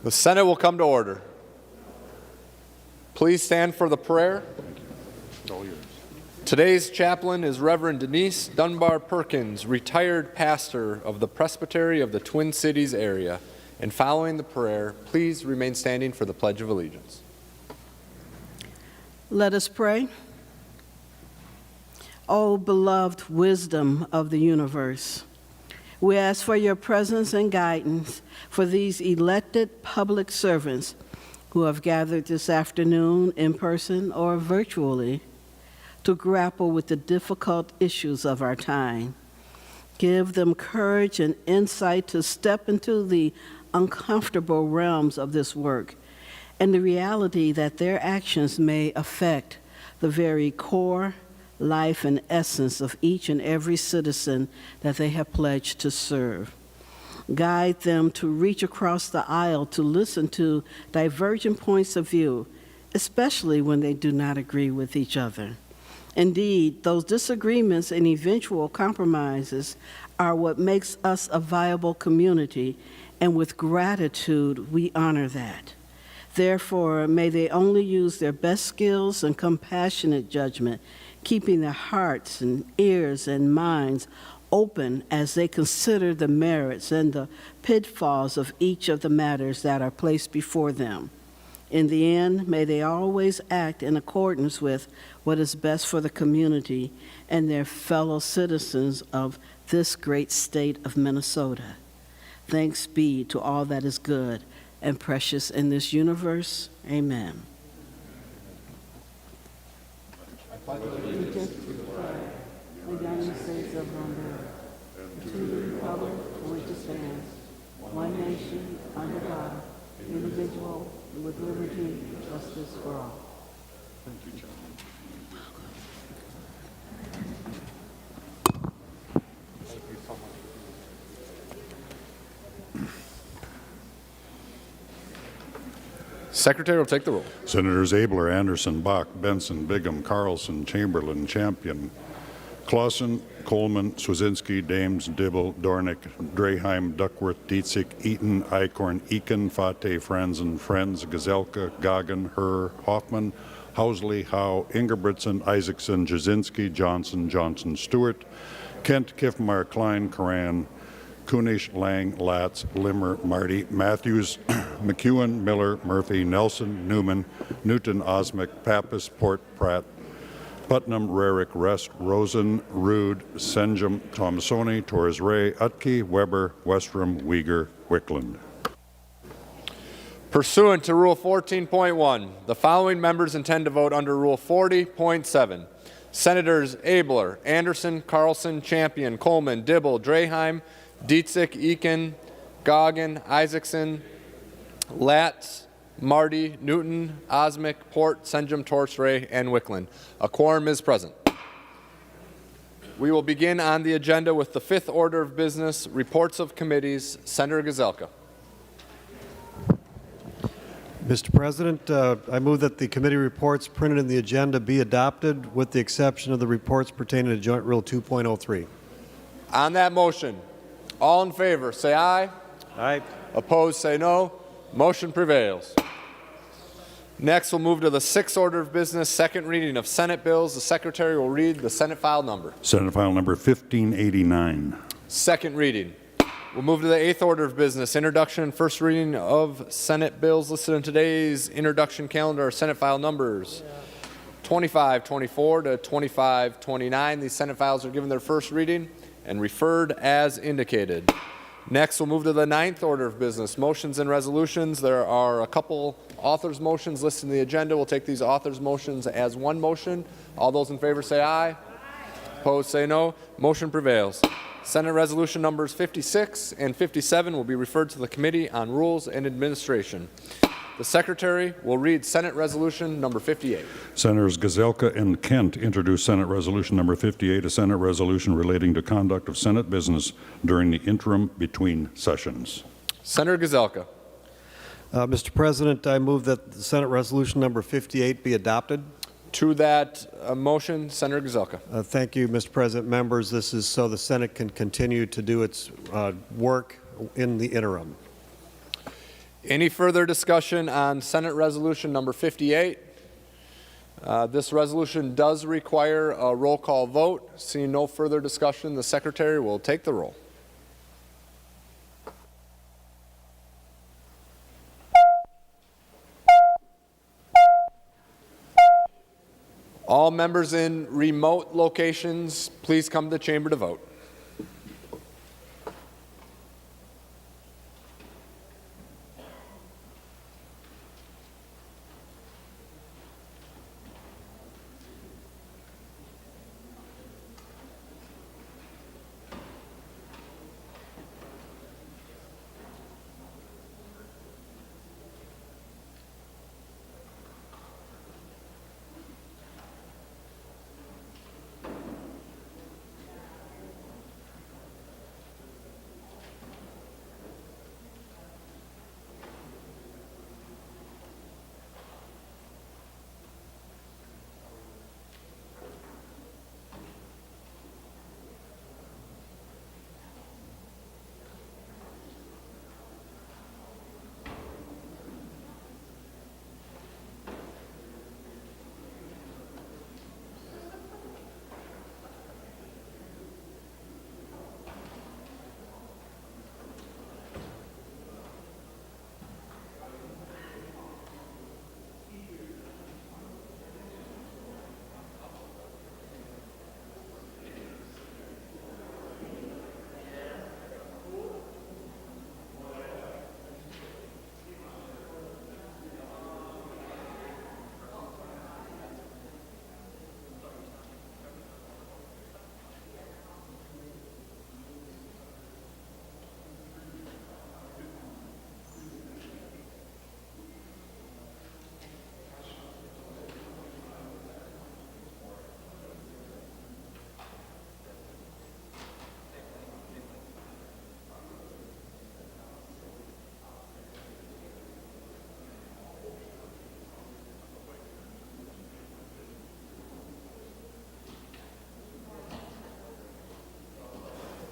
The Senate will come to order. Please stand for the prayer. Today's chaplain is Reverend Denise Dunbar Perkins, retired pastor of the Presbytery of the Twin Cities area. And following the prayer, please remain standing for the Pledge of Allegiance. Let us pray. O beloved wisdom of the universe, we ask for your presence and guidance for these elected public servants who have gathered this afternoon in person or virtually to grapple with the difficult issues of our time. Give them courage and insight to step into the uncomfortable realms of this work and the reality that their actions may affect the very core, life, and essence of each and every citizen that they have pledged to serve. Guide them to reach across the aisle to listen to divergent points of view, especially when they do not agree with each other. Indeed, those disagreements and eventual compromises are what makes us a viable community, and with gratitude, we honor that. Therefore, may they only use their best skills and compassionate judgment, keeping their hearts and ears and minds open as they consider the merits and the pitfalls of each of the matters that are placed before them. In the end, may they always act in accordance with what is best for the community and their fellow citizens of this great state of Minnesota. Thanks be to all that is good and precious in this universe. Amen. Allegiance to the flag of the United States of America, and to the republic for which it stands, one nation, under God, indivisible, with liberty and justice for all. Thank you, John. Thank you so much. Secretary will take the roll. Senators Abler, Anderson, Bach, Benson, Bigham, Carlson, Chamberlain, Champion, Clausen, Coleman, Swazinski, Dames, Dibble, Dornick, Draheim, Duckworth, Dietzig, Eaton, Eichhorn, Eakin, Fate, Franzen, Friends, Gazelka, Goggin, Herr, Hoffman, Housley, Howe, Ingebrigtsen, Isaacson, Jasinski, Johnson, Johnson, Stewart, Kent, Kiffmeyer, Klein, Karan, Kunish, Lang, Latz, Limmer, Marty, Matthews, McEwen, Miller, Murphy, Nelson, Newman, Newton, Osmic, Pappas, Port, Pratt, Putnam, Rarick, Rest, Rosen, Rude, Senjum, Thomasoni, Torres Ray, Utke, Weber, Westrom, Uyghur, Wickland. Pursuant to Rule 14.1, the following members intend to vote under Rule 40.7. Senators Abler, Anderson, Carlson, Champion, Coleman, Dibble, Draheim, Dietzig, Eakin, Goggin, Isaacson, Latz, Marty, Newton, Osmic, Port, Senjum, Torsray, and Wickland. A quorum is present. We will begin on the agenda with the fifth order of business, reports of committees. Senator Gazelka. Mr. President, I move that the committee reports printed in the agenda be adopted with the exception of the reports pertaining to Joint Rule 2.03. On that motion, all in favor say aye. Aye. Opposed say no. Motion prevails. Next, we'll move to the sixth order of business, second reading of Senate bills. The Secretary will read the Senate file number. Senate File Number 1589. Second reading. We'll move to the eighth order of business, introduction and first reading of Senate bills listed in today's introduction calendar. Senate file numbers 2524 to 2529. These Senate files are given their first reading and referred as indicated. Next, we'll move to the ninth order of business, motions and resolutions. There are a couple authors' motions listed in the agenda. We'll take these authors' motions as one motion. All those in favor say aye. Aye. Opposed say no. Motion prevails. Senate resolution numbers 56 and 57 will be referred to the Committee on Rules and Administration. The Secretary will read Senate Resolution number 58. Senators Gazelka and Kent introduce Senate Resolution number 58, a Senate resolution relating to conduct of Senate business during the interim between sessions. Senator Gazelka. Mr. President, I move that the Senate Resolution number 58 be adopted. To that motion, Senator Gazelka. Thank you, Mr. President. Members, this is so the Senate can continue to do its work in the interim. Any further discussion on Senate Resolution number 58? This resolution does require a roll call vote. Seeing no further discussion, the Secretary will take the roll. All members in remote locations, please come to the chamber to vote.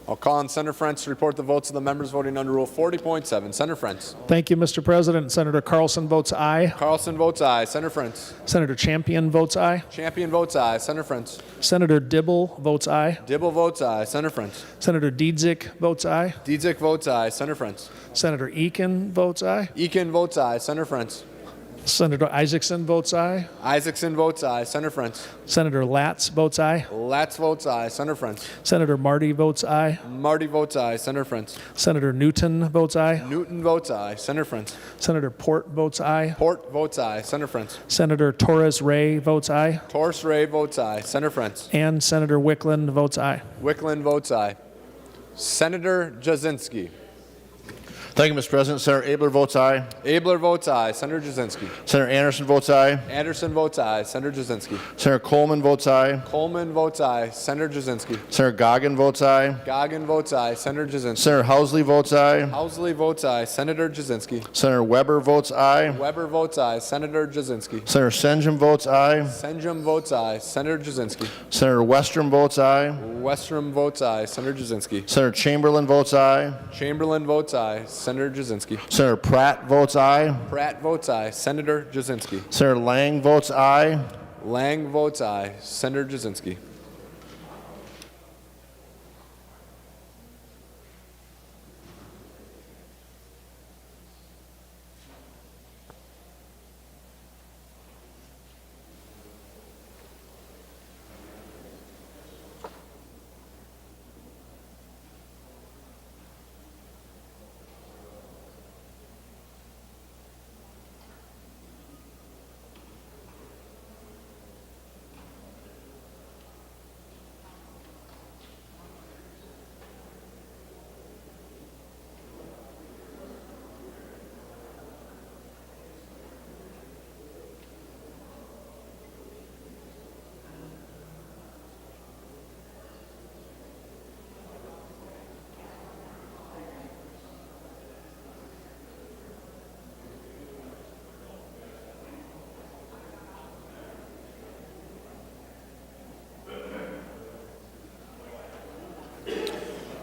I'll call on Senator Frentz to report the votes of the members voting under Rule 40.7. Senator Frentz. Thank you, Mr. President. Senator Carlson votes aye. Carlson votes aye. Senator Frentz. Senator Champion votes aye. Champion votes aye. Senator Frentz. Senator Dibble votes aye. Dibble votes aye. Senator Frentz. Senator Diedzik votes aye. Diedzik votes aye. Senator Frentz. Senator Eakin votes aye. Eakin votes aye. Senator Frentz. Senator Isaacson votes aye. Isaacson votes aye. Senator Frentz. Senator Latz votes aye. Latz votes aye. Senator Frentz. Senator Marty votes aye. Marty votes aye. Senator Frentz. Senator Newton votes aye. Newton votes aye. Senator Frentz. Senator Port votes aye. Port votes aye. Senator Frentz. Senator Torres Ray votes aye. Torres Ray votes aye. Senator Frentz. And Senator Wickland votes aye. Wickland votes aye. Senator Jasinski. Thank you, Mr. President. Senator Abler votes aye. Abler votes aye. Senator Jasinski. Senator Anderson votes aye. Anderson votes aye. Senator Jasinski. Senator Coleman votes aye. Coleman votes aye. Senator Jasinski. Senator Goggin votes aye. Goggin votes aye. Senator Jasinski. Senator Housley votes aye. Housley votes aye. Senator Jasinski. Senator Weber votes aye. Weber votes aye. Senator Jasinski. Senator Senjum votes aye. Senjum votes aye. Senator Jasinski. Senator Westrom votes aye. Westrom votes aye. Senator Jasinski. Senator Chamberlain votes aye. Chamberlain votes aye. Senator Jasinski. Senator Pratt votes aye. Pratt votes aye. Senator Jasinski. Senator Lang votes aye. Lang votes aye. Senator Jasinski.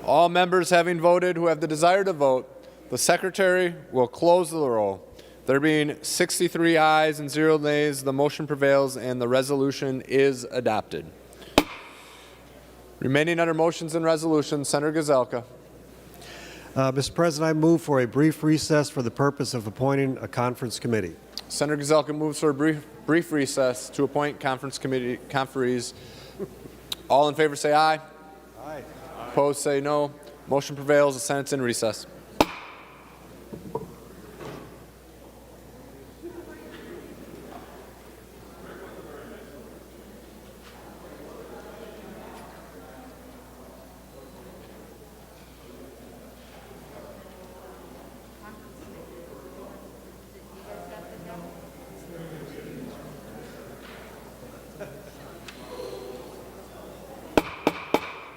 All members having voted who have the desire to vote, The secretary will close the roll. There being 63 ayes and 0 nays, the motion prevails and the resolution is adopted. Remaining under motions and resolutions, Senator Gazelka. Mr. President, I move for a brief recess for the purpose of appointing a conference committee. Senator Gazelka moves for a brief recess to appoint conferees. All in favor say aye. Aye. Opposed say no. Motion prevails. The Senate's in recess.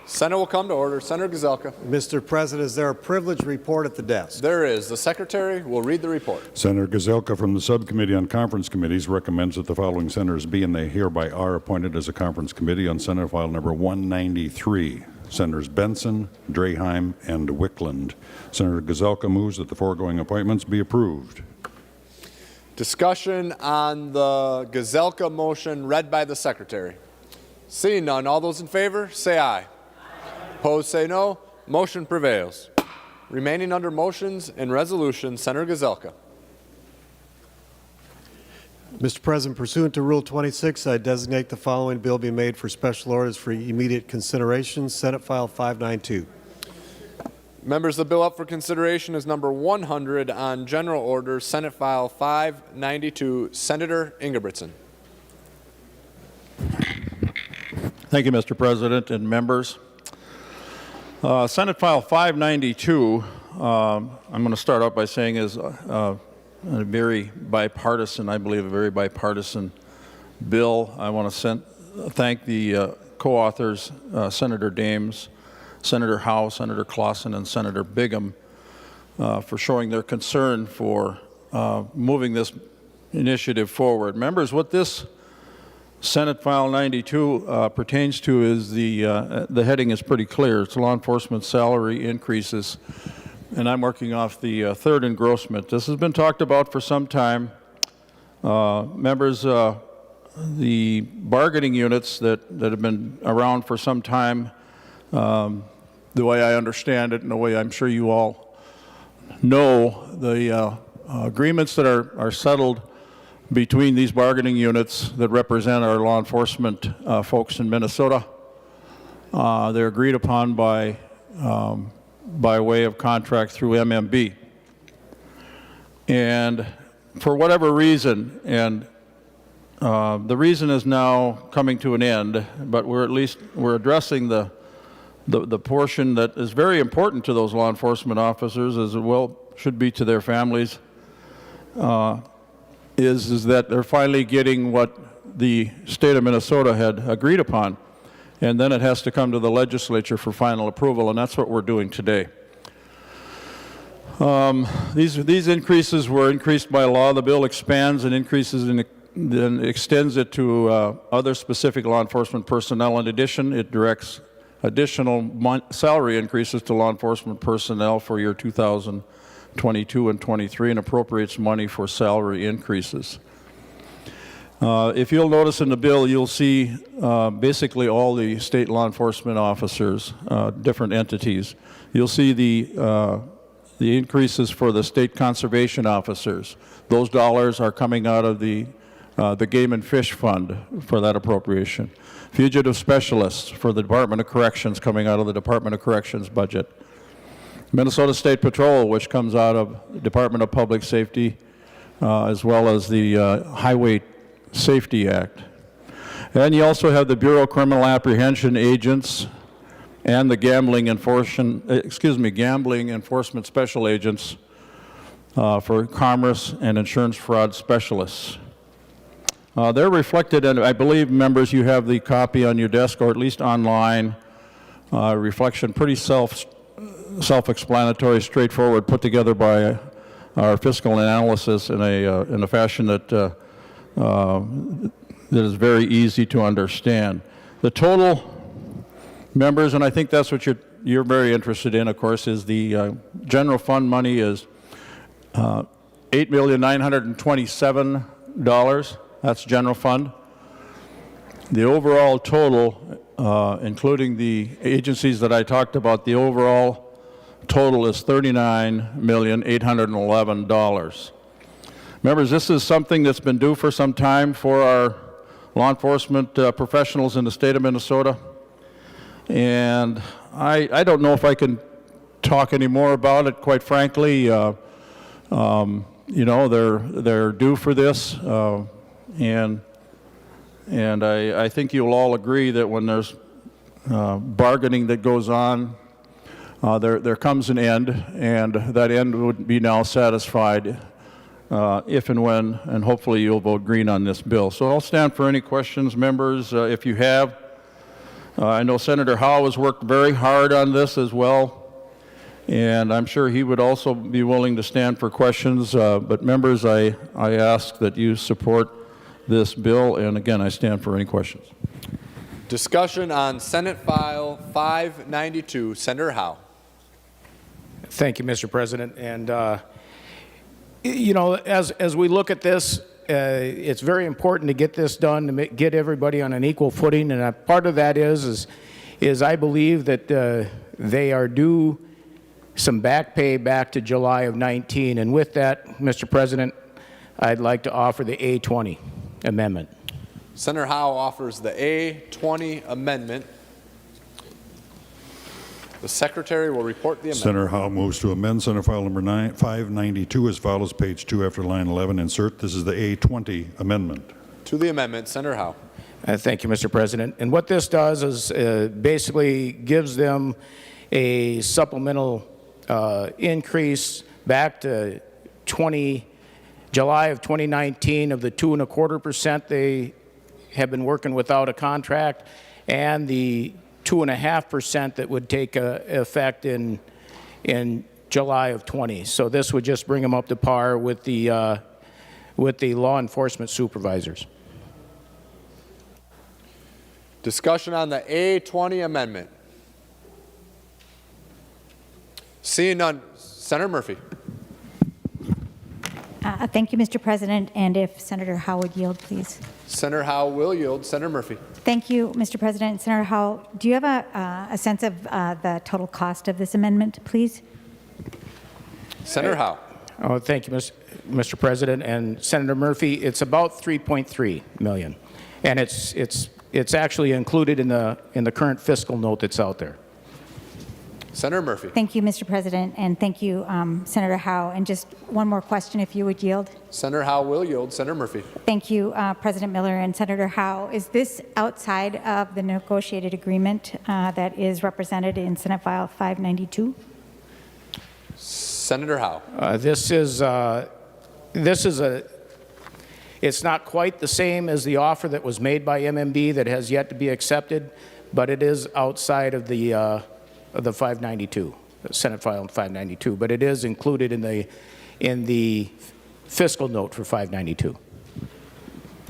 Senate will come to order. Senator Gazelka. Mr. President, is there a privileged report at the desk? There is. The Secretary will read the report. Senator Gazelka from the Subcommittee on Conference Committees recommends that the following senators be and they hereby are appointed as a conference committee on Senate File Number 193. Senators Benson, Draheim, and Wickland. Senator Gazelka moves that the foregoing appointments be approved. Discussion on the Gazelka motion read by the Secretary. Seeing none, all those in favor say aye. Opposed say no. Motion prevails. Remaining under motions and resolutions, Senator Gazelka. Mr. President, pursuant to Rule 26, I designate the following bill be made for special orders for immediate consideration. Senate File 592. Members, the bill up for consideration is number 100 on general order, Senate File 592. Senator Ingebrigtsen. Thank you, Mr. President and members. Senate File 592, I'm going to start out by saying is a very bipartisan, I believe a very bipartisan bill. I want to thank the co-authors, Senator Dames, Senator Howe, Senator Clausen, and Senator Bigham for showing their concern for moving this initiative forward. Members, what this Senate File 92 pertains to is the heading is pretty clear. It's law enforcement salary increases, and I'm working off the third engrossment. This has been talked about for some time. Members, the bargaining units that have been around for some time, the way I understand it and the way I'm sure you all know, the agreements that are settled between these bargaining units that represent our law enforcement folks in Minnesota. They're agreed upon by way of contract through MMB. And for whatever reason, and the reason is now coming to an end, but we're addressing the portion that is very important to those law enforcement officers, as well should be to their families, is that they're finally getting what the state of Minnesota had agreed upon, and then it has to come to the legislature for final approval, and that's what we're doing today. These increases were increased by law. The bill expands and increases and then extends it to other specific law enforcement personnel. In addition, it directs additional salary increases to law enforcement personnel for year 2022 and 23 and appropriates money for salary increases. If you'll notice in the bill, you'll see basically all the state law enforcement officers, different entities. You'll see the increases for the state conservation officers. Those dollars are coming out of the Game and Fish Fund for that appropriation. Fugitive specialists for the Department of Corrections coming out of the Department of Corrections budget. Minnesota State Patrol, which comes out of the Department of Public Safety, as well as the Highway Safety Act. And you also have the Bureau of Criminal Apprehension agents and the gambling enforcement special agents for commerce and insurance fraud specialists. They're reflected, and I believe, members, you have the copy on your desk, or at least online, reflection, pretty self-explanatory, straightforward, put together by our fiscal analysis in a fashion that is very easy to understand. The total members, and I think that's what you're very interested in, of course, is the general fund money is $8,927,000. That's general fund. The overall total, including the agencies that I talked about, the overall total is $39,811,000. Members, this is something that's been due for some time for our law enforcement professionals in the state of Minnesota. And I don't know if I can talk any more about it, quite frankly. You know, they're due for this, and I think you'll all agree that when there's bargaining that goes on, there comes an end, and that end would be now satisfied if and when, and hopefully you'll vote green on this bill. So I'll stand for any questions, members, if you have. I know Senator Howe has worked very hard on this as well, and I'm sure he would also be willing to stand for questions. But members, I ask that you support this bill, and again, I stand for any questions. Discussion on Senate File 592. Senator Howe. Thank you, Mr. President. And, you know, as we look at this, it's very important to get this done, to get everybody on an equal footing. And part of that is I believe that they are due some back pay back to July of 19. And with that, Mr. President, I'd like to offer the A20 amendment. Senator Howe offers the A20 amendment. The Secretary will report the amendment. Senator Howe moves to amend Senate File number 592 as follows, page 2 after line 11. Insert, this is the A20 amendment. To the amendment, Senator Howe. Thank you, Mr. President. And what this does is basically gives them a supplemental increase back to July of 2019 of the 2.25% they have been working without a contract, and the 2.5% that would take effect in July of 20. So this would just bring them up to par with the law enforcement supervisors. Discussion on the A20 amendment. Seeing none, Senator Murphy. Thank you, Mr. President, and if Senator Howe would yield, please. Senator Howe will yield. Senator Murphy. Thank you, Mr. President. Senator Howe, do you have a sense of the total cost of this amendment, please? Senator Howe. Oh, thank you, Mr. President. And Senator Murphy, it's about $3.3 million, and it's actually included in the current fiscal note that's out there. Senator Murphy. Thank you, Mr. President, and thank you, Senator Howe. And just one more question, if you would yield. Senator Howe will yield. Senator Murphy. Thank you, President Miller and Senator Howe. Is this outside of the negotiated agreement that is represented in Senate File 592? Senator Howe. It's not quite the same as the offer that was made by MMB that has yet to be accepted, but it is outside of the 592, Senate File 592, but it is included in the fiscal note for 592.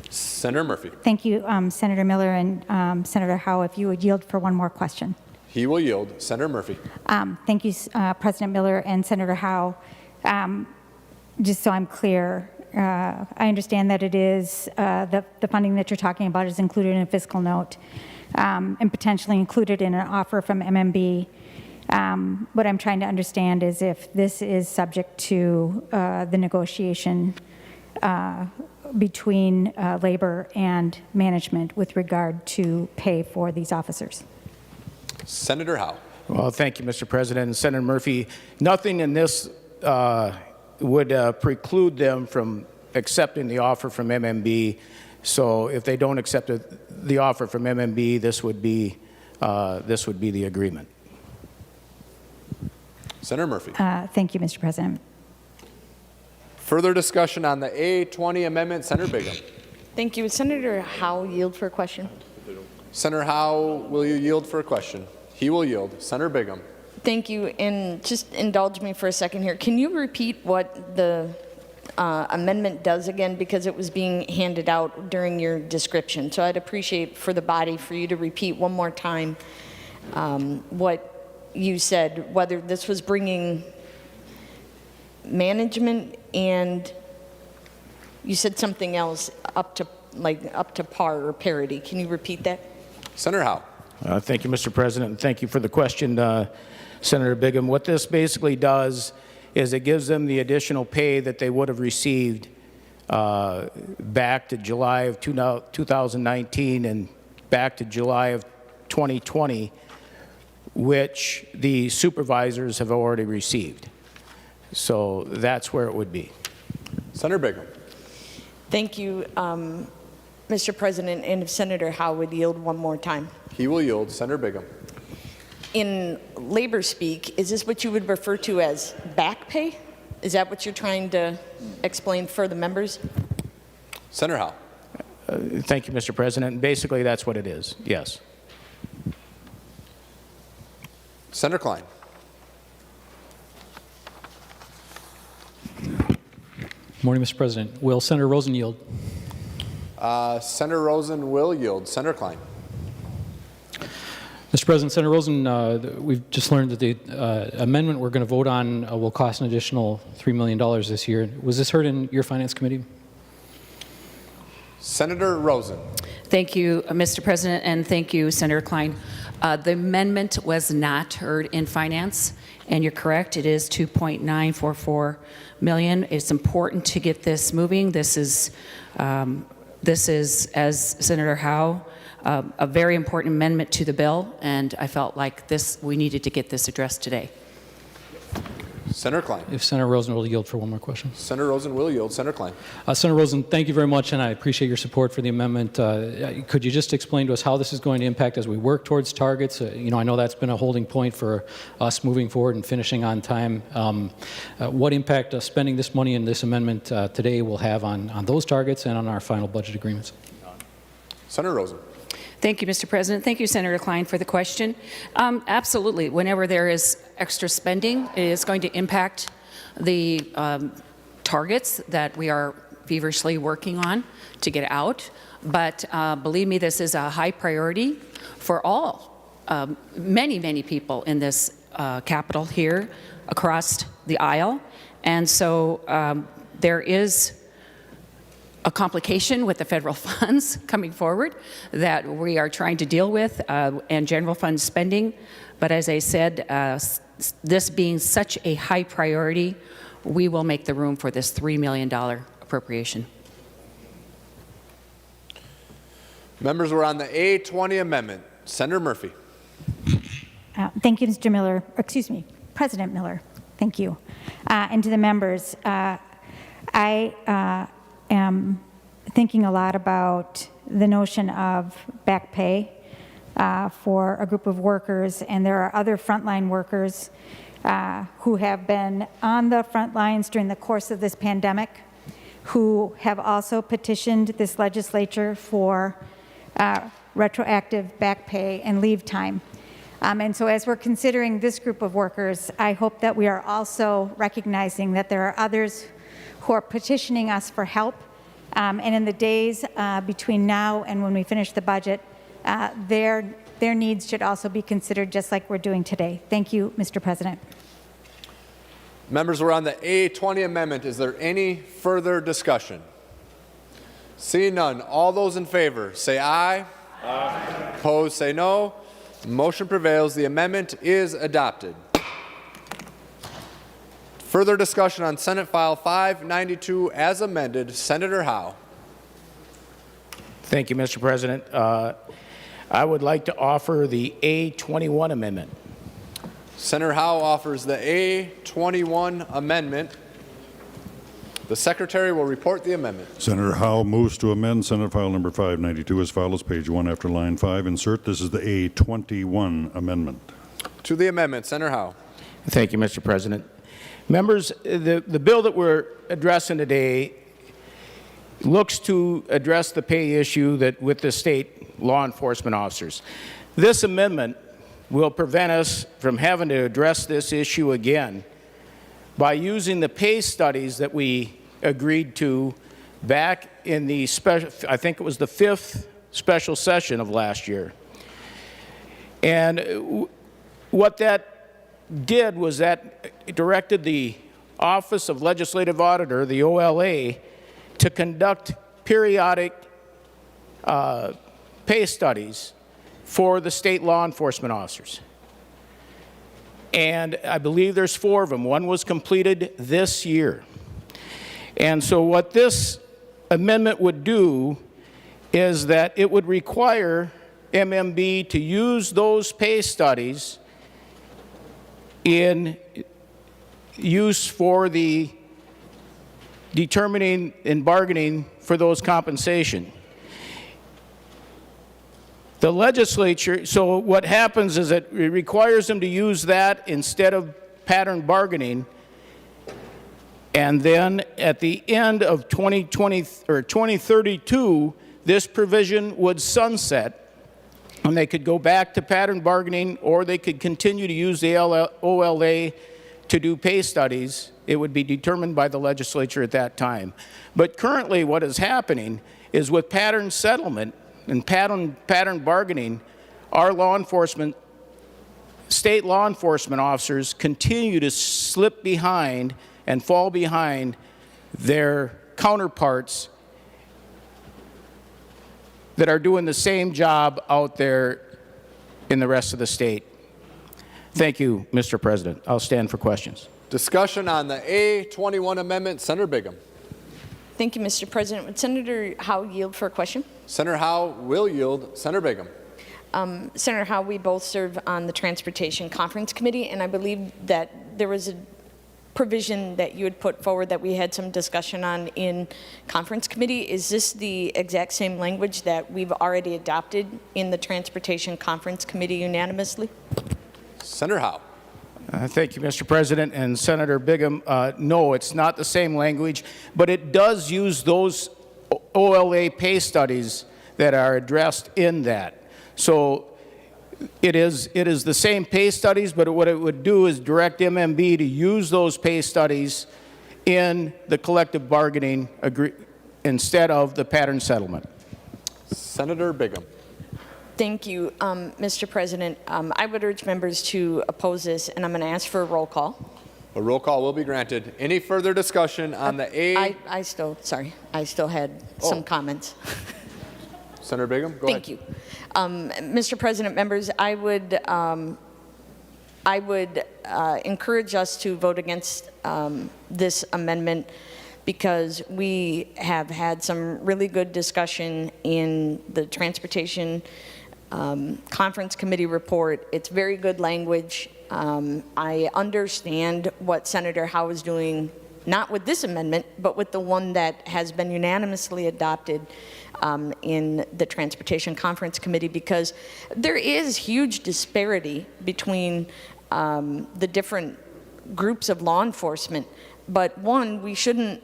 Senator Murphy. Thank you, Senator Miller and Senator Howe. If you would yield for one more question. He will yield. Senator Murphy. Thank you, President Miller and Senator Howe. Just so I'm clear, I understand that it is the funding that you're talking about is included in a fiscal note and potentially included in an offer from MMB. What I'm trying to understand is if this is subject to the negotiation between labor and management with regard to pay for these officers. Senator Howe. Well, thank you, Mr. President. And Senator Murphy, nothing in this would preclude them from accepting the offer from MMB. So if they don't accept the offer from MMB, this would be the agreement. Senator Murphy. Thank you, Mr. President. Further discussion on the A20 amendment. Senator Bigham. Thank you. Senator Howe yield for a question. Senator Howe, will you yield for a question? He will yield. Senator Bigham. Thank you. And just indulge me for a second here. Can you repeat what the amendment does again? Because it was being handed out during your description. So I'd appreciate for the body for you to repeat one more time what you said whether this was bringing management and you said something else up to par or parity. Can you repeat that? Senator Howe. Thank you, Mr. President, and thank you for the question, Senator Bigham. What this basically does is it gives them the additional pay that they would have received back to July of 2019 and back to July of 2020, which the supervisors have already received. So that's where it would be. Senator Bigham. Thank you, Mr. President, and if Senator Howe would yield one more time. He will yield. Senator Bigham. In labor speak, is this what you would refer to as back pay? Is that what you're trying to explain for the members? Senator Howe. Thank you, Mr. President. Basically, that's what it is, yes. Senator Klein. Morning, Mr. President. Will Senator Rosen yield? Senator Rosen will yield. Senator Klein. Mr. President, Senator Rosen, we've just learned that the amendment we're going to vote on will cost an additional $3 million this year. Was this heard in your Finance Committee? Senator Rosen. Thank you, Mr. President, and thank you, Senator Klein. The amendment was not heard in Finance, and you're correct, it is $2.944 million. It's important to get this moving. This is, as Senator Howe, a very important amendment to the bill, and I felt like we needed to get this addressed today. Senator Klein. If Senator Rosen will yield for one more question. Senator Rosen will yield. Senator Klein. Senator Rosen, thank you very much, and I appreciate your support for the amendment. Could you just explain to us how this is going to impact as we work towards targets? I know that's been a holding point for us moving forward and finishing on time. What impact spending this money in this amendment today will have on those targets and on our final budget agreements? Senator Rosen. Thank you, Mr. President. Thank you, Senator Klein, for the question. Absolutely. Whenever there is extra spending, it is going to impact the targets that we are feverishly working on to get out. But believe me, this is a high priority for all, many, many people in this Capitol here across the aisle. And so there is a complication with the federal funds coming forward that we are trying to deal with and general fund spending. But as I said, this being such a high priority, we will make the room for this $3 million appropriation. Members were on the A20 amendment. Senator Murphy. Thank you, Mr. Miller. Excuse me, President Miller. Thank you. And to the members, I am thinking a lot about the notion of back pay for a group of workers, and there are other frontline workers who have been on the front lines during the course of this pandemic, who have also petitioned this legislature for retroactive back pay and leave time. And so as we're considering this group of workers, I hope that we are also recognizing that there are others who are petitioning us for help. And in the days between now and when we finish the budget, their needs should also be considered just like we're doing today. Thank you, Mr. President. Members were on the A20 amendment. Is there any further discussion? Seeing none, all those in favor say aye. Aye. Opposed say no. Motion prevails. The amendment is adopted. Further discussion on Senate File 592 as amended. Senator Howe. Thank you, Mr. President. I would like to offer the A21 amendment. Senator Howe offers the A21 amendment. The Secretary will report the amendment. Senator Howe moves to amend Senate File number 592 as follows, page 1 after line 5. Insert this is the A21 amendment. To the amendment, Senator Howe. Thank you, Mr. President. Members, the bill that we're addressing today looks to address the pay issue that with the state law enforcement officers. This amendment will prevent us from having to address this issue again by using the pay studies that we agreed to back in the special, I think it was the 5th special session of last year. And what that did was that it directed the Office of Legislative Auditor, the OLA, to conduct periodic pay studies for the state law enforcement officers. And I believe there's 4 of them. One was completed this year. And so what this amendment would do is that it would require MMB to use those pay studies in use for the determining and bargaining for those compensation. The legislature, so what happens is it requires them to use that instead of pattern bargaining, and then at the end of 2020 or 2032, this provision would sunset, and they could go back to pattern bargaining, or they could continue to use the OLA to do pay studies. It would be determined by the legislature at that time. But currently what is happening is with pattern settlement and pattern bargaining, our law enforcement, state law enforcement officers continue to slip behind and fall behind their counterparts that are doing the same job out there in the rest of the state. Thank you, Mr. President. I'll stand for questions. Discussion on the A21 amendment. Senator Bigham. Thank you, Mr. President. Would Senator Howe yield for a question? Senator Howe will yield. Senator Bigham. Senator Howe, we both serve on the Transportation Conference Committee, and I believe that there was a provision that you had put forward that we had some discussion on in Conference Committee. Is this the exact same language that we've already adopted in the Transportation Conference Committee unanimously? Senator Howe. Thank you, Mr. President. And Senator Bigham, no, it's not the same language, but it does use those OLA pay studies that are addressed in that. So it is the same pay studies, but what it would do is direct MMB to use those pay studies in the collective bargaining instead of the pattern settlement. Senator Bigham. Thank you, Mr. President. I would urge members to oppose this, and I'm going to ask for a roll call. A roll call will be granted. Any further discussion on the A? I still had some comments. Senator Bigham, go ahead. Thank you. Mr. President, members, I would encourage us to vote against this amendment because we have had some really good discussion in the Transportation Conference Committee report. It's very good language. I understand what Senator Howe is doing, not with this amendment, but with the one that has been unanimously adopted in the Transportation Conference Committee, because there is huge disparity between the different groups of law enforcement. But one, we shouldn't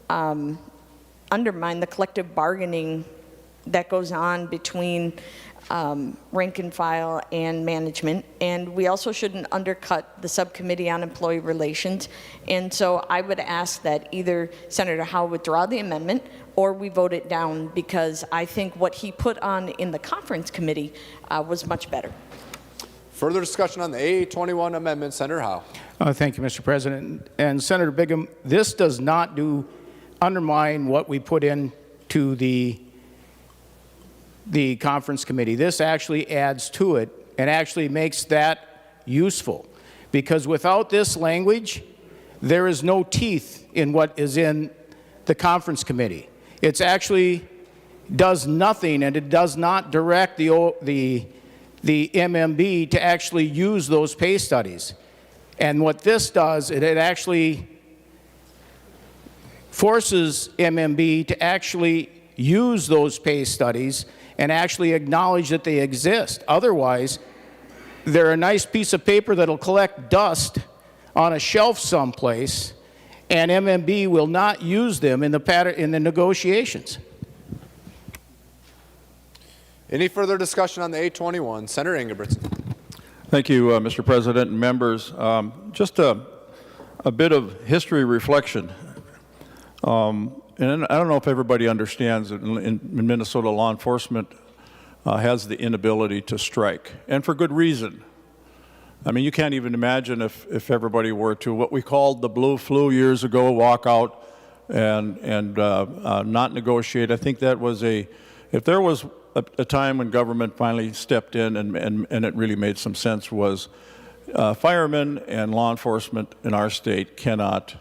undermine the collective bargaining that goes on between rank and file and management, and we also shouldn't undercut the Subcommittee on Employee Relations. And so I would ask that either Senator Howe withdraw the amendment or we vote it down, because I think what he put on in the Conference Committee was much better. Further discussion on the A21 amendment. Senator Howe. Thank you, Mr. President. And Senator Bigham, this does not undermine what we put into the Conference Committee. This actually adds to it and actually makes that useful, because without this language, there is no teeth in what is in the Conference Committee. It actually does nothing, and it does not direct the MMB to actually use those pay studies. And what this does, it actually forces MMB to actually use those pay studies and actually acknowledge that they exist. Otherwise, they're a nice piece of paper that'll collect dust on a shelf someplace, and MMB will not use them in the negotiations. Any further discussion on the A21? Senator Ingebrigtsen. Thank you, Mr. President and members. Just a bit of history reflection. And I don't know if everybody understands that in Minnesota, law enforcement has the inability to strike, and for good reason. I mean, you can't even imagine if everybody were to, what we called the blue flu years ago, walk out and not negotiate. I think that was if there was a time when government finally stepped in and it really made some sense, was firemen and law enforcement in our state cannot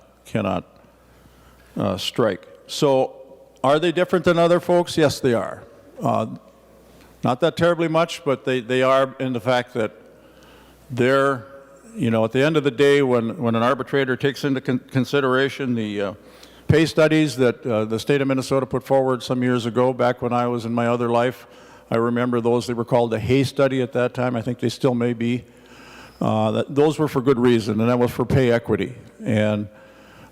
strike. So are they different than other folks? Yes, they are. Not that terribly much, but they are in the fact that they're, at the end of the day, when an arbitrator takes into consideration the pay studies that the state of Minnesota put forward some years ago, back when I was in my other life, I remember those. They were called the Hay study at that time. I think they still may be. Those were for good reason, and that was for pay equity. And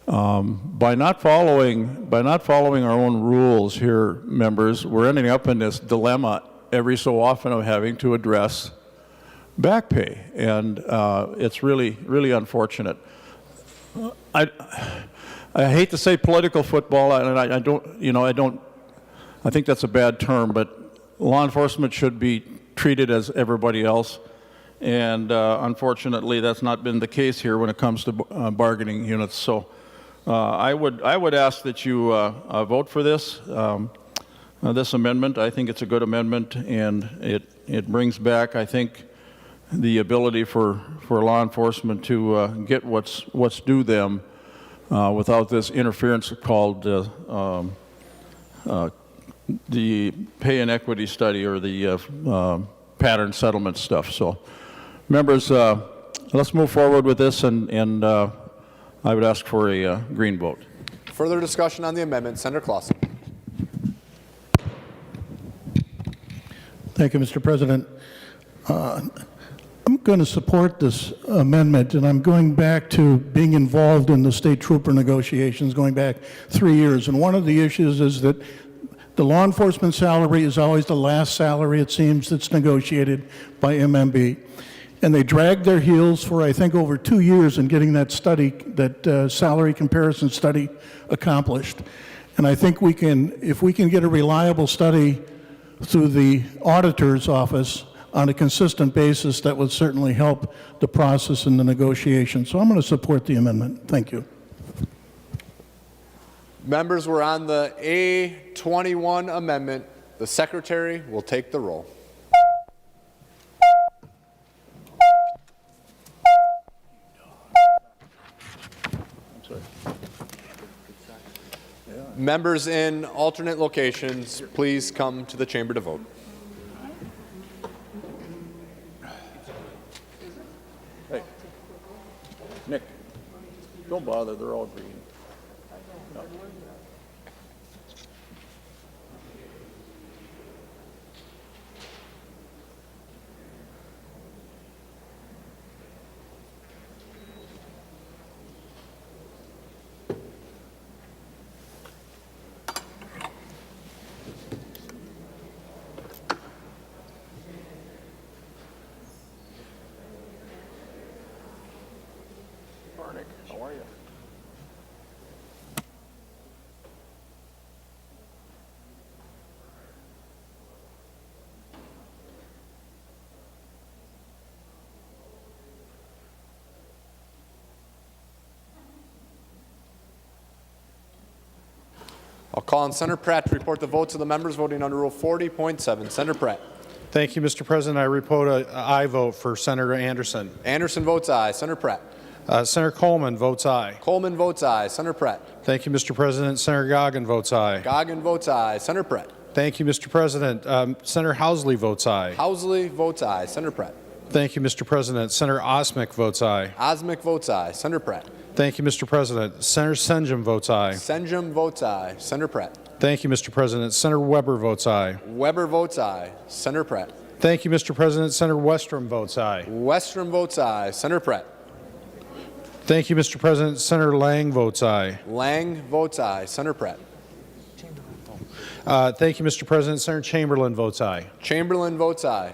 by not following our own rules here, members, we're ending up in this dilemma every so often of having to address back pay, and it's really, really unfortunate. I hate to say political football, and I don't. I think that's a bad term, but law enforcement should be treated as everybody else, and unfortunately, that's not been the case here when it comes to bargaining units. So, I would ask that you vote for this amendment. I think it's a good amendment, and it brings back, I think, the ability for law enforcement to get what's due them without this interference called the pay inequity study or the pattern settlement stuff. So, members, let's move forward with this, and I would ask for a green vote. Further discussion on the amendment. Senator Clausen. Thank you, Mr. President. I'm going to support this amendment, and I'm going back to being involved in the state trooper negotiations going back 3 years. And one of the issues is that the law enforcement salary is always the last salary, it seems, that's negotiated by MMB. And they dragged their heels for, I think, over 2 years in getting that study, that salary comparison study accomplished. And I think if we can get a reliable study through the auditor's office on a consistent basis, that would certainly help the process in the negotiation. So I'm going to support the amendment. Thank you. Members, we're on the A21 amendment. The secretary will take the roll. Members in alternate locations, please come to the chamber to vote. Hey, Nick, don't bother. They're all green. No. How are you? I'll call on Senator Pratt to report the votes of the members voting under Rule 40.7. Senator Pratt. Thank you, Mr. President. I report an aye vote for Senator Anderson. Anderson votes aye. Senator Pratt. Senator Coleman votes aye. Coleman votes aye. Senator Pratt. Thank you, Mr. President. Senator Goggin votes aye. Goggin votes aye. Senator Pratt. Thank you, Mr. President. Senator Housley votes aye. Housley votes aye. Senator Pratt. Thank you, Mr. President. Senator Osmic votes aye. Osmic votes aye. Senator Pratt. Thank you, Mr. President. Senator Senjum votes aye. Senjum votes aye. Senator Pratt. Thank you, Mr. President. Senator Weber votes aye. Weber votes aye. Senator Pratt. Thank you, Mr. President. Senator Westrom votes aye. Westrom votes aye. Senator Pratt. Thank you, Mr. President. Senator Lang votes aye. Lang votes aye. Senator Pratt. Thank you, Mr. President. Senator Chamberlain votes aye. Chamberlain votes aye.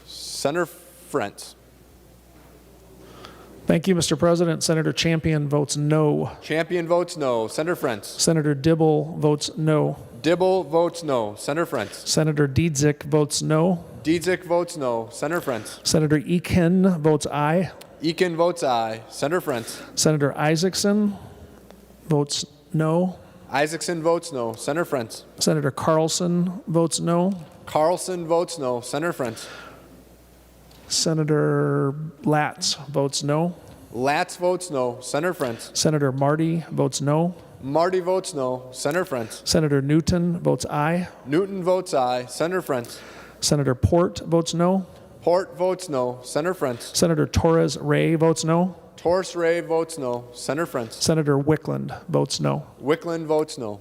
Senator Frentz. Thank you, Mr. President. Senator Champion votes no. Champion votes no. Senator Frentz. Senator Dibble votes no. Dibble votes no. Senator Frentz. Senator Dietzick votes no. Dietzick votes no. Senator Frentz. Senator Ekin votes aye. Ekin votes aye. Senator Frentz. Senator Isaacson votes no. Isaacson votes no. Senator Frentz. Senator Carlson votes no. Carlson votes no. Senator Frentz. Senator Latz votes no. Latz votes no. Senator Frentz. Senator Marty votes no. Marty votes no. Senator Frentz. Senator Newton votes aye. Newton votes aye. Senator Frentz. Senator Port votes no. Port votes no. Senator Frentz. Senator Torres Ray votes no. Torres Ray votes no. Senator Frentz. Senator Wickland votes no. Wickland votes no.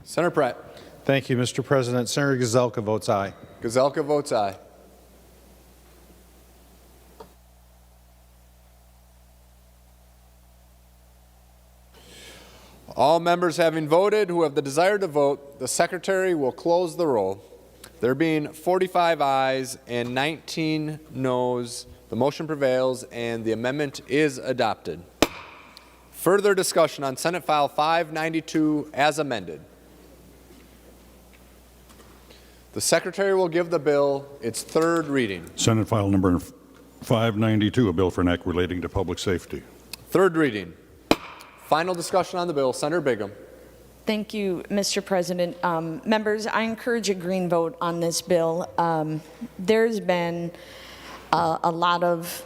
Senator Pratt. Thank you, Mr. President. Senator Gazelka votes aye. Gazelka votes aye. All members having voted who have the desire to vote, the Secretary will close the roll. There being 45 ayes and 19 noes, the motion prevails and the amendment is adopted. Further discussion on Senate File 592 as amended. The Secretary will give the bill its third reading. Senate File Number 592, a bill for an act relating to public safety. Third reading. Final discussion on the bill. Senator Bigham. Thank you, Mr. President. Members, I encourage a green vote on this bill. There's been a lot of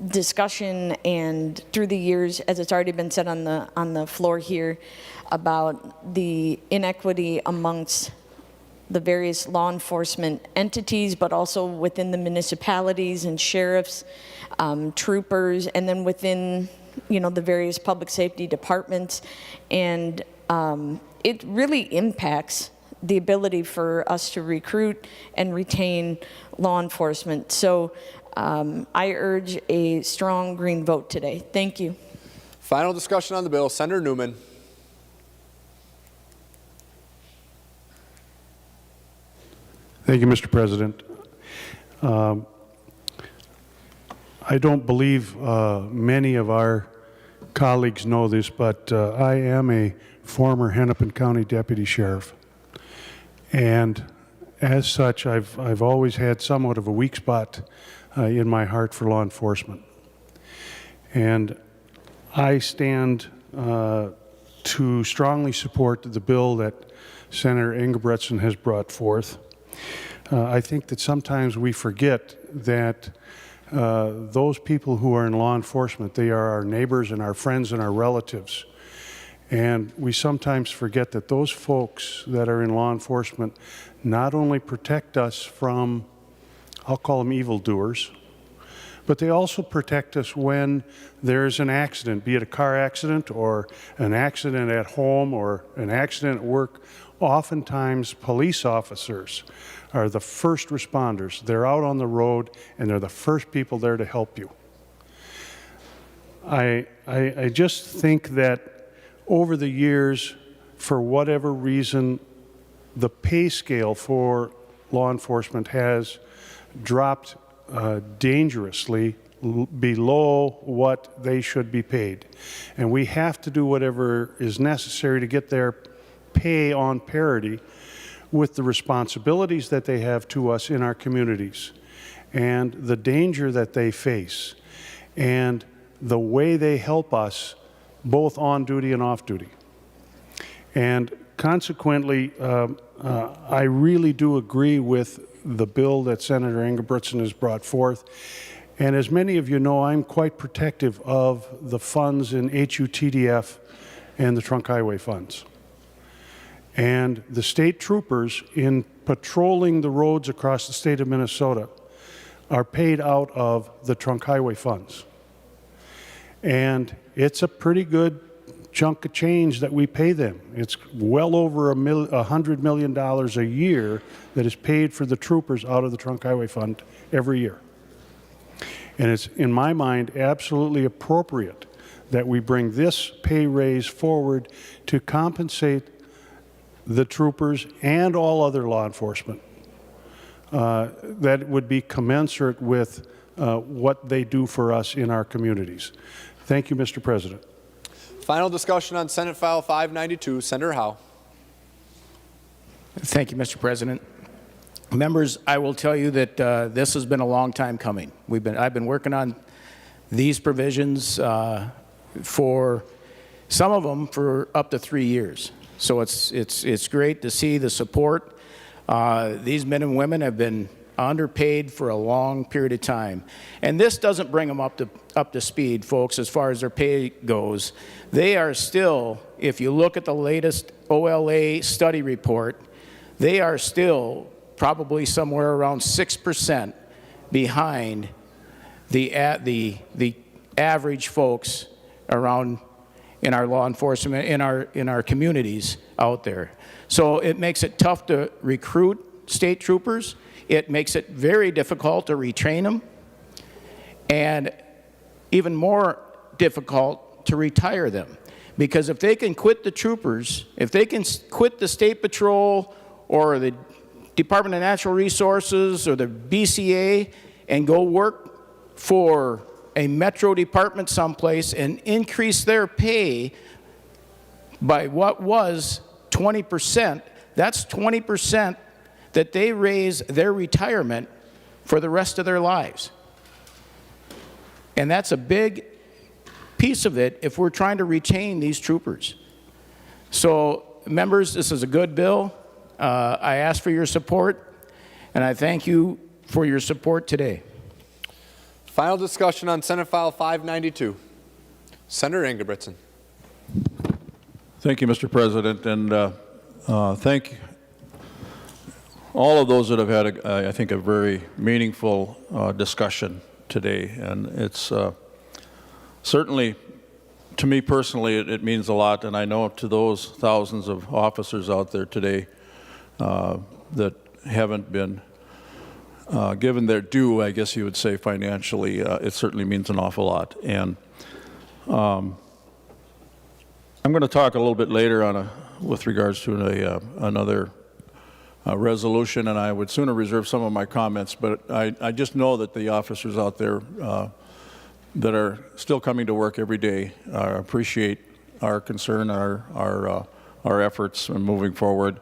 discussion and through the years, as it's already been said on the floor here, about the inequity amongst the various law enforcement entities, but also within the municipalities and sheriffs, troopers, and then within the various public safety departments. And it really impacts the ability for us to recruit and retain law enforcement. So I urge a strong green vote today. Thank you. Final discussion on the bill. Senator Newman. Thank you, Mr. President. I don't believe many of our colleagues know this, but I am a former Hennepin County Deputy Sheriff. And as such, I've always had somewhat of a weak spot in my heart for law enforcement. And I stand to strongly support the bill that Senator Engebretson has brought forth. I think that sometimes we forget that those people who are in law enforcement, they are our neighbors and our friends and our relatives. And we sometimes forget that those folks that are in law enforcement not only protect us from, I'll call them evildoers, but they also protect us when there's an accident, be it a car accident or an accident at home or an accident at work. Oftentimes, police officers are the first responders. They're out on the road, and they're the first people there to help you. I just think that over the years, for whatever reason, the pay scale for law enforcement has dropped dangerously below what they should be paid. And we have to do whatever is necessary to get their pay on parity with the responsibilities that they have to us in our communities and the danger that they face and the way they help us both on duty and off duty. And consequently, I really do agree with the bill that Senator Engebretson has brought forth. And as many of you know, I'm quite protective of the funds in HUTDF and the trunk highway funds. And the state troopers, in patrolling the roads across the state of Minnesota, are paid out of the trunk highway funds. And it's a pretty good chunk of change that we pay them. It's well over $100 million a year that is paid for the troopers out of the trunk highway fund every year. And it's, in my mind, absolutely appropriate that we bring this pay raise forward to compensate the troopers and all other law enforcement that would be commensurate with what they do for us in our communities. Thank you, Mr. President. Final discussion on Senate File 592. Senator Howe. Thank you, Mr. President. Members, I will tell you that this has been a long time coming. I've been working on these provisions for some of them for up to 3 years. So it's great to see the support. These men and women have been underpaid for a long period of time. And this doesn't bring them up to speed, folks, as far as their pay goes. They are still, if you look at the latest OLA study report, they are still probably somewhere around 6% behind the average folks around in our law enforcement, in our communities out there. So it makes it tough to recruit state troopers. It makes it very difficult to retrain them, and even more difficult to retire them. Because if they can quit the troopers, if they can quit the State Patrol or the Department of Natural Resources or the BCA and go work for a metro department someplace and increase their pay by what was 20%, that's 20% that they raise their retirement for the rest of their lives. And that's a big piece of it if we're trying to retain these troopers. So, members, this is a good bill. I ask for your support, and I thank you for your support today. Final discussion on Senate File 592. Senator Engebretson. Thank you, Mr. President, and thank all of those that have had, I think, a very meaningful discussion today. And it's certainly, to me personally, it means a lot, and I know to those thousands of officers out there today that haven't been given their due, I guess you would say, financially, it certainly means an awful lot. And I'm going to talk a little bit later with regards to another resolution, and I would sooner reserve some of my comments, but I just know that the officers out there that are still coming to work every day appreciate our concern, our efforts in moving forward.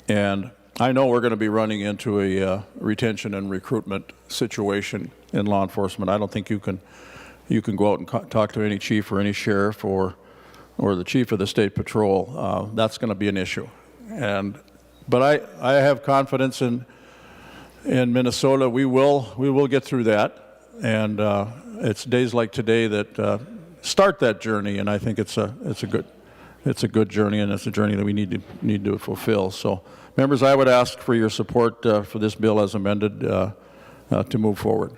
And I know we're going to be running into a retention and recruitment situation in law enforcement. I don't think you can go out and talk to any chief or any sheriff or the chief of the state patrol. That's going to be an issue. But I have confidence in Minnesota. We will get through that, and it's days like today that start that journey. And I think it's a good journey, and it's a journey that we need to fulfill. So, members, I would ask for your support for this bill as amended to move forward.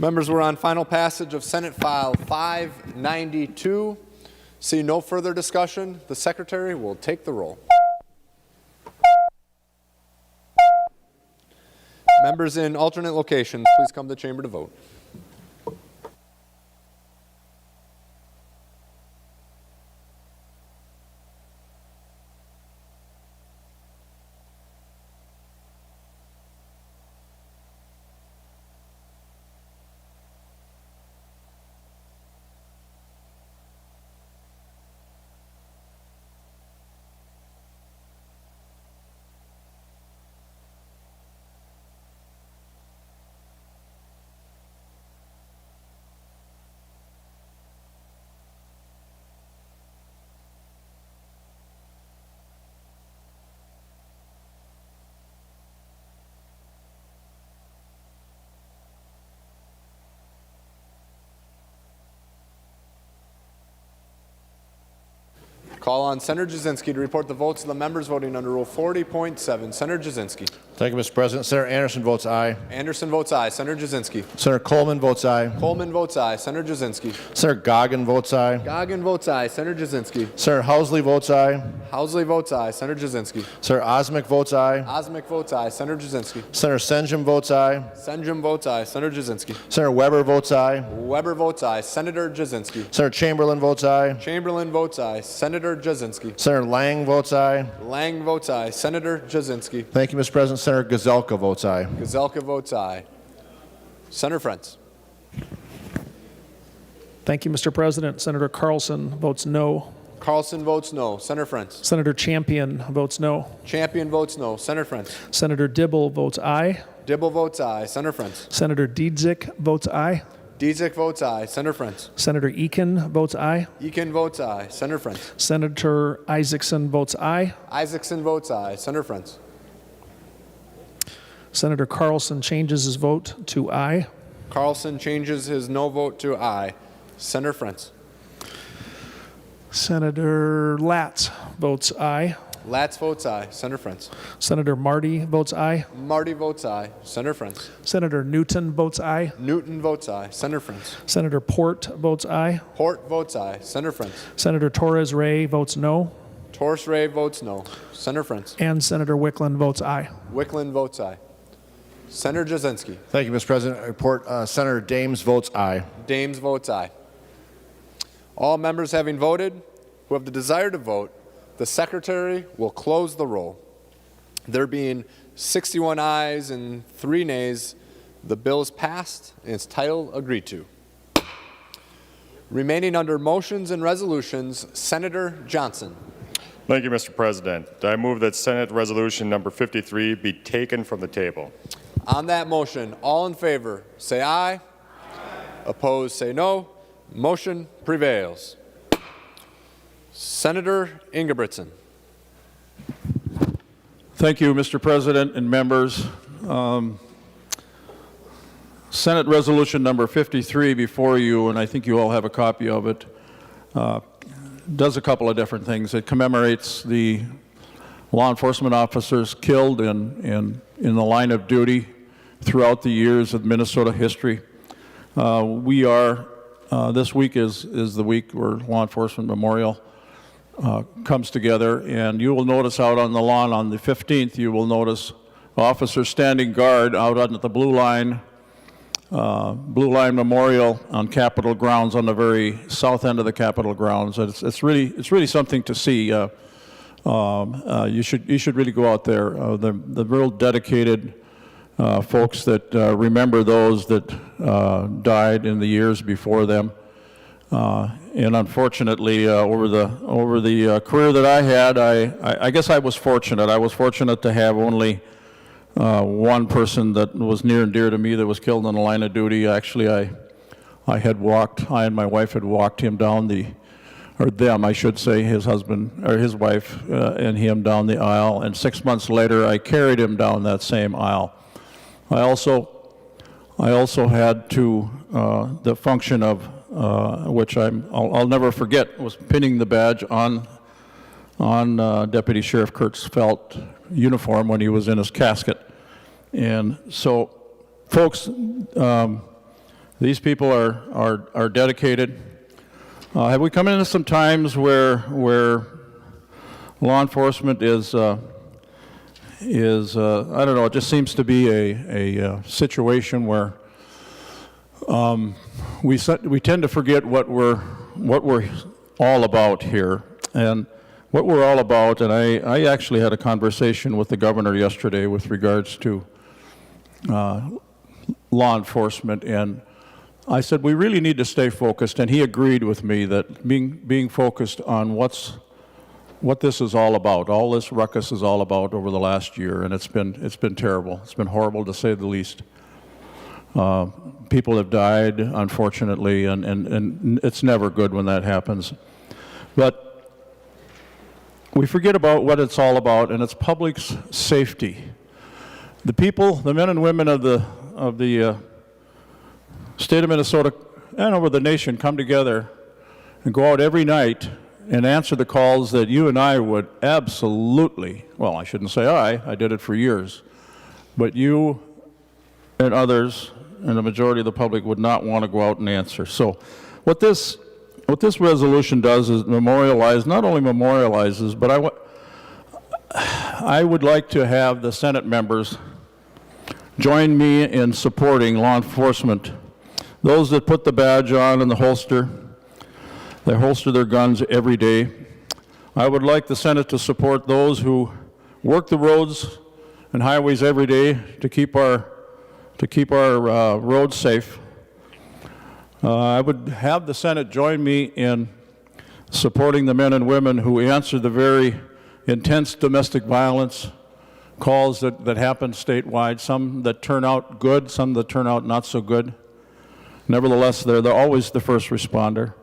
Members, we're on final passage of Senate File 592. See no further discussion. The Secretary will take the roll. Members in alternate locations, please come to the chamber to vote. Call on Senator Jasinski to report the votes of the members voting under Rule 40.7. Senator Jasinski. Thank you, Mr. President. Senator Anderson votes aye. Anderson votes aye. Senator Jasinski. Senator Coleman votes aye. Coleman votes aye. Senator Jasinski. Senator Goggin votes aye. Goggin votes aye. Senator Jasinski. Senator Housley votes aye. Housley votes aye. Senator Jasinski. Senator Osmic votes aye. Osmic votes aye. Senator Jasinski. Senator Senjum votes aye. Senjum votes aye. Senator Jasinski. Senator Weber votes aye. Weber votes aye. Senator Jasinski. Senator Chamberlain votes aye. Chamberlain votes aye. Senator Jasinski. Senator Lang votes aye. Lang votes aye. Senator Jasinski. Thank you, Mr. President. Senator Gazelka votes aye. Gazelka votes aye. Senator Frentz. Thank you, Mr. President. Senator Carlson votes no. Carlson votes no. Senator Frentz. Senator Champion votes no. Champion votes no. Senator Frentz. Senator Dibble votes aye. Dibble votes aye. Senator Frentz. Senator Dietzick votes aye. Dietzick votes aye. Senator Frentz. Senator Eakin votes aye. Eakin votes aye. Senator Frentz. Senator Isaacson votes aye. Isaacson votes aye. Senator Frentz. Senator Carlson changes his vote to aye. Carlson changes his no vote to aye. Senator Frentz. Senator Latz votes aye. Latz votes aye. Senator Frentz. Senator Marty votes aye. Marty votes aye. Senator Frentz. Senator Newton votes aye. Newton votes aye. Senator Frentz. Senator Port votes aye. Port votes aye. Senator Frentz. Senator Torres Ray votes no. Torres Ray votes no. Senator Frentz. And Senator Wickland votes aye. Wickland votes aye. Senator Jasinski. Thank you, Mr. President. I report Senator Dames votes aye. Dames votes aye. All members having voted who have the desire to vote, the Secretary will close the roll. There being 61 ayes and 3 nays, the bill is passed and its title agreed to. Remaining under motions and resolutions, Senator Johnson. Thank you, Mr. President. I move that Senate Resolution number 53 be taken from the table. On that motion, all in favor, say aye. Aye. Opposed, say no. Motion prevails. Senator Ingebrigtsen. Thank you, Mr. President and members. Senate Resolution number 53 before you, and I think you all have a copy of it, does a couple of different things. It commemorates the law enforcement officers killed in the line of duty throughout the years of Minnesota history. This week is the week where Law Enforcement Memorial comes together, and you will notice out on the lawn on the 15th, you will notice officers standing guard out on the Blue Line Memorial on Capitol grounds, on the very south end of the Capitol grounds. It's really something to see. You should really go out there. The real dedicated folks that remember those that died in the years before them. And unfortunately, over the career that I had, I guess I was fortunate. I was fortunate to have only one person that was near and dear to me that was killed in the line of duty. Actually, I and my wife had walked him down I should say, his husband or his wife and him down the aisle. And 6 months later, I carried him down that same aisle. I also had to the function of which I'll never forget, was pinning the badge on Deputy Sheriff Kurt's felt uniform when he was in his casket. And so, folks, These people are dedicated. Have we come into some times where law enforcement is I don't know, it just seems to be a situation where we tend to forget what we're all about here. And what we're all about, and I actually had a conversation with the governor yesterday with regards to law enforcement, and I said we really need to stay focused, and he agreed with me that being focused on what this is all about, all this ruckus is all about over the last year, and it's been terrible. It's been horrible to say the least. People have died, unfortunately, and it's never good when that happens. But we forget about what it's all about, and it's public's safety. The people, the men and women of the state of Minnesota and over the nation come together and go out every night and answer the calls that you and I would absolutely, well, I shouldn't say I did it for years, but you and others and the majority of the public would not want to go out and answer. So what this resolution does is memorialize, not only memorializes, but I would like to have the Senate members join me in supporting law enforcement. Those that put the badge on and the holster, they holster their guns every day. I would like the Senate to support those who work the roads and highways every day to keep our roads safe. I would have the Senate join me in supporting the men and women who answer the very intense domestic violence calls that happen statewide, some that turn out good, some that turn out not so good. Nevertheless, they're always the first responder.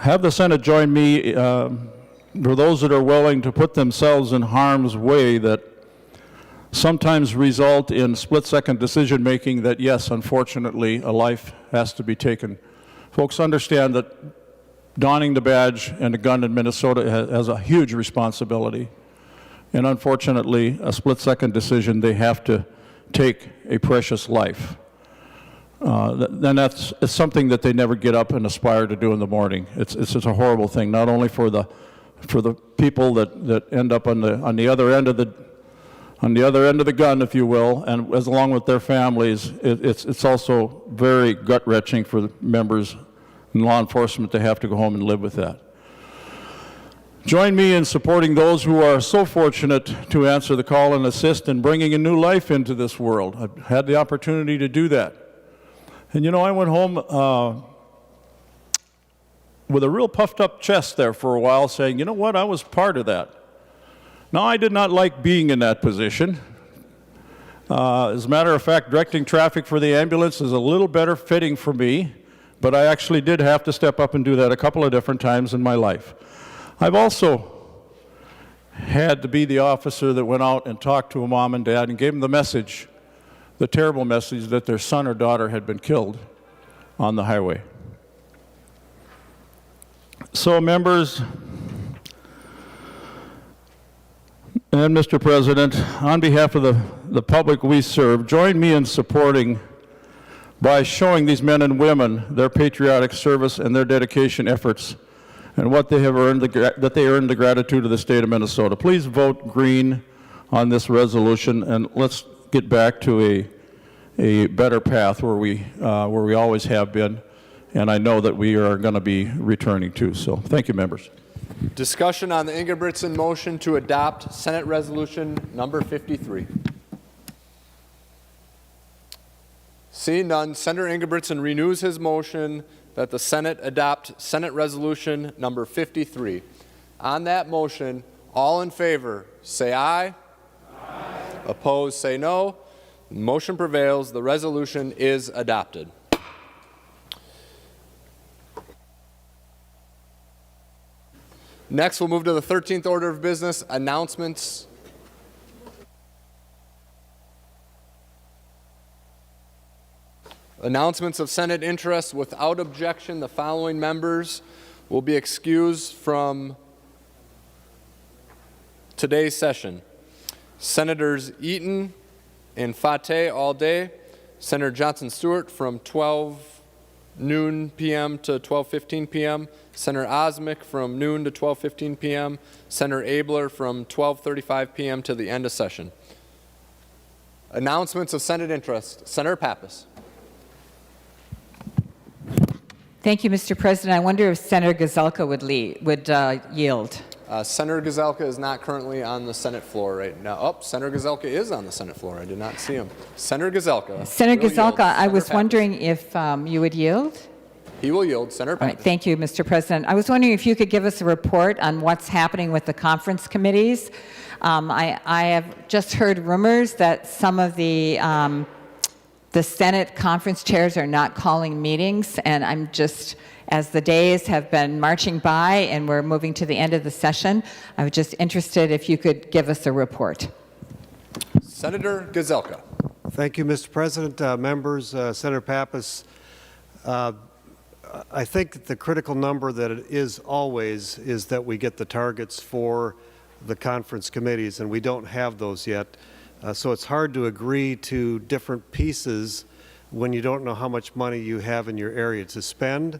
Have the Senate join me for those that are willing to put themselves in harm's way that sometimes result in split-second decision-making that, yes, unfortunately, a life has to be taken. Folks understand that donning the badge and a gun in Minnesota has a huge responsibility. And unfortunately, a split-second decision, they have to take a precious life. Then it's something that they never get up and aspire to do in the morning. It's just a horrible thing, not only for the people that end up on the other end of the gun, if you will, and as along with their families, it's also very gut-wrenching for the members in law enforcement to have to go home and live with that. Join me in supporting those who are so fortunate to answer the call and assist in bringing a new life into this world. I've had the opportunity to do that. And you know, I went home with a real puffed up chest there for a while saying, you know what, I was part of that. Now, I did not like being in that position. As a matter of fact, directing traffic for the ambulance is a little better fitting for me, but I actually did have to step up and do that a couple of different times in my life. I've also had to be the officer that went out and talked to a mom and dad and gave them the message, the terrible message that their son or daughter had been killed on the highway. So, members and Mr. President, on behalf of the public we serve, join me in supporting by showing these men and women their patriotic service and their dedication efforts and what they have earned, that they earned the gratitude of the state of Minnesota. Please vote green on this resolution, and let's get back to a better path where we always have been, and I know that we are going to be returning to. So thank you, members. Discussion on the Ingebrigtsen motion to adopt Senate Resolution number 53. Seeing none, Senator Ingebrigtsen renews his motion that the Senate adopt Senate Resolution number 53. On that motion, all in favor, say aye. Aye. Opposed, say no. Motion prevails. The resolution is adopted. Next, we'll move to the 13th order of business, announcements. Announcements of Senate interest. Without objection, the following members will be excused from today's session. Senators Eaton and Fateh all day. Senator Johnson Stewart from 12 noon p.m. to 12:15 p.m. Senator Osmick from noon to 12:15 p.m. Senator Abler from 12:35 p.m. to the end of session. Announcements of Senate interest. Senator Pappas. Thank you, Mr. President. I wonder if Senator Gazelka would yield. Senator Gazelka is not currently on the Senate floor right now. Oh, Senator Gazelka is on the Senate floor. I did not see him. Senator Gazelka. Senator Gazelka, I was Pappas. wondering if you would yield. He will yield. Senator Pappas. All right, thank you, Mr. President. I was wondering if you could give us a report on what's happening with the conference committees. I have just heard rumors that some of the Senate conference chairs are not calling meetings, and I'm just, as the days have been marching by and we're moving to the end of the session, I was just interested if you could give us a report. Senator Gazelka. Thank you, Mr. President. Members, Senator Pappas, I think the critical number that it is always is that we get the targets for the conference committees, and we don't have those yet. So it's hard to agree to different pieces when you don't know how much money you have in your area to spend.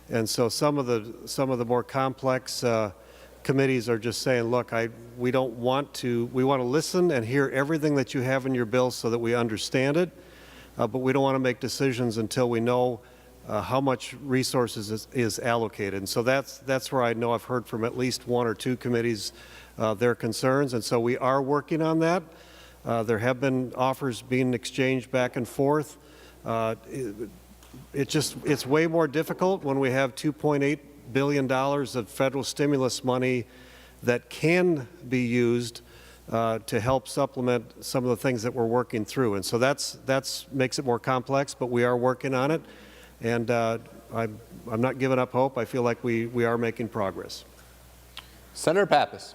And so some of the more complex committees are just saying, look, we want to listen and hear everything that you have in your bill so that we understand it, but we don't want to make decisions until we know how much resources is allocated. And so that's where I know I've heard from at least one or two committees their concerns, and so we are working on that. There have been offers being exchanged back and forth. It's way more difficult when we have $2.8 billion of federal stimulus money that can be used to help supplement some of the things that we're working through. And so that's makes it more complex, but we are working on it. And I'm not giving up hope. I feel like we are making progress. Senator Pappas.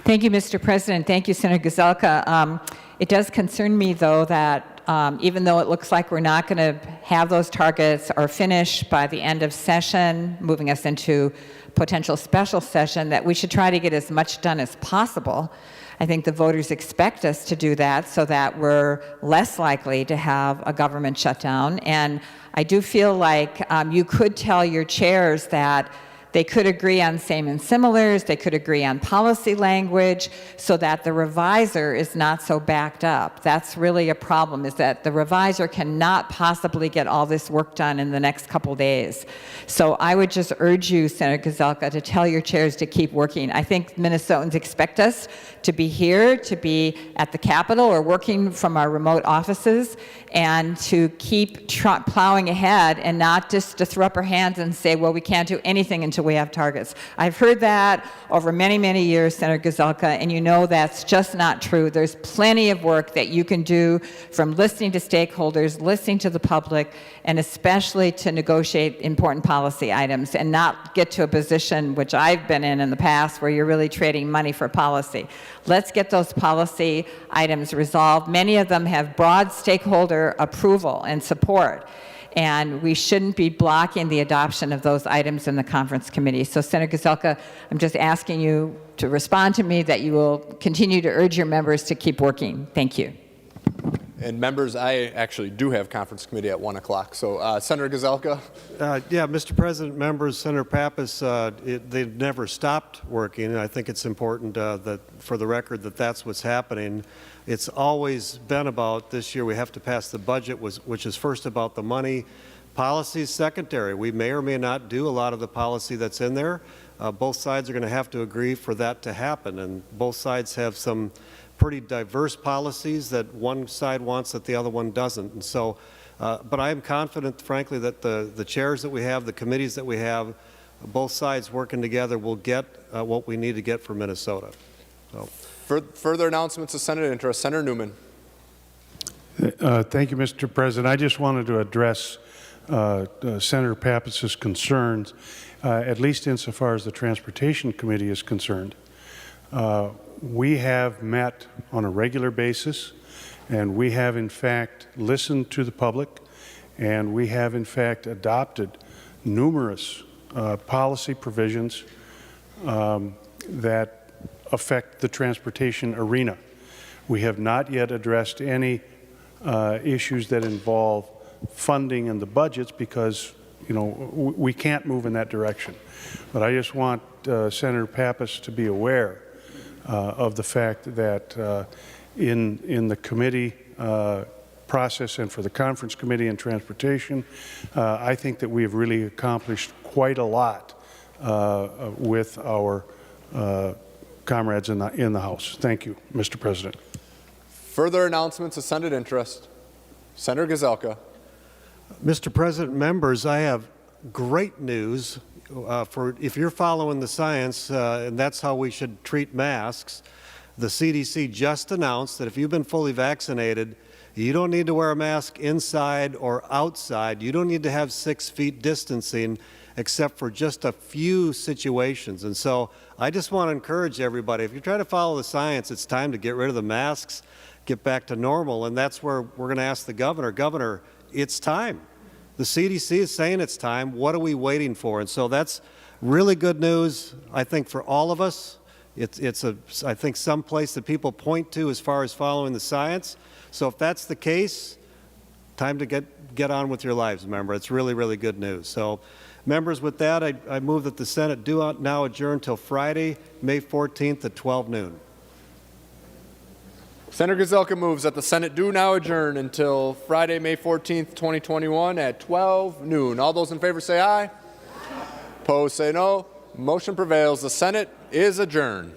Thank you, Mr. President. Thank you, Senator Gazelka. It does concern me, though, that even though it looks like we're not going to have those targets or finish by the end of session, moving us into potential special session, that we should try to get as much done as possible. I think the voters expect us to do that so that we're less likely to have a government shutdown. And I do feel like you could tell your chairs that they could agree on same and similars, they could agree on policy language so that the reviser is not so backed up. That's really a problem, is that the reviser cannot possibly get all this work done in the next couple days. So I would just urge you, Senator Gazelka, to tell your chairs to keep working. I think Minnesotans expect us to be here, to be at the Capitol or working from our remote offices, and to keep plowing ahead and not just to throw up our hands and say, well, we can't do anything until we have targets. I've heard that over many, many years, Senator Gazelka, and you know that's just not true. There's plenty of work that you can do, from listening to stakeholders, listening to the public, and especially to negotiate important policy items and not get to a position, which I've been in the past, where you're really trading money for policy. Let's get those policy items resolved. Many of them have broad stakeholder approval and support, and we shouldn't be blocking the adoption of those items in the conference committee. So, Senator Gazelka, I'm just asking you to respond to me that you will continue to urge your members to keep working. Thank you. And members, I actually do have conference committee at 1 o'clock. So, Senator Gazelka. Yeah, Mr. President, members, Senator Pappas, they've never stopped working, and I think it's important that, for the record, that that's what's happening. It's always been about, this year we have to pass the budget, which is first about the money. Policy is secondary. We may or may not do a lot of the policy that's in there. Both sides are going to have to agree for that to happen, and both sides have some pretty diverse policies that one side wants that the other one doesn't. And so, but I am confident, frankly, that the chairs that we have, the committees that we have, both sides working together will get what we need to get for Minnesota. So. Further announcements of Senate interest. Senator Newman. Thank you, Mr. President. I just wanted to address Senator Pappas's concerns, at least insofar as the Transportation Committee is concerned. We have met on a regular basis, and we have, in fact, listened to the public, and we have, in fact, adopted numerous policy provisions that affect the transportation arena. We have not yet addressed any issues that involve funding and the budgets because, you know, we can't move in that direction. But I just want Senator Pappas to be aware of the fact that in the committee process and for the conference committee and transportation, I think that we have really accomplished quite a lot with our comrades in the House. Thank you, Mr. President. Further announcements of Senate interest. Senator Gazelka. Mr. President, members, I have great news for if you're following the science, and that's how we should treat masks. The CDC just announced that if you've been fully vaccinated, you don't need to wear a mask inside or outside. You don't need to have 6 feet distancing except for just a few situations. And so I just want to encourage everybody, if you're trying to follow the science, it's time to get rid of the masks, get back to normal. And that's where we're going to ask the governor, Governor, it's time. The CDC is saying it's time. What are we waiting for? And so that's really good news, I think, for all of us. It's I think, some place that people point to as far as following the science. So if that's the case, time to get on with your lives, member. It's really, really good news. So, members, with that, I move that the Senate do now adjourn till Friday, May 14th at 12 noon. Senator Gazelka moves that the Senate do now adjourn until Friday, May 14th, 2021 at 12 noon. All those in favor say aye. Opposed say no. Motion prevails. The Senate is adjourned.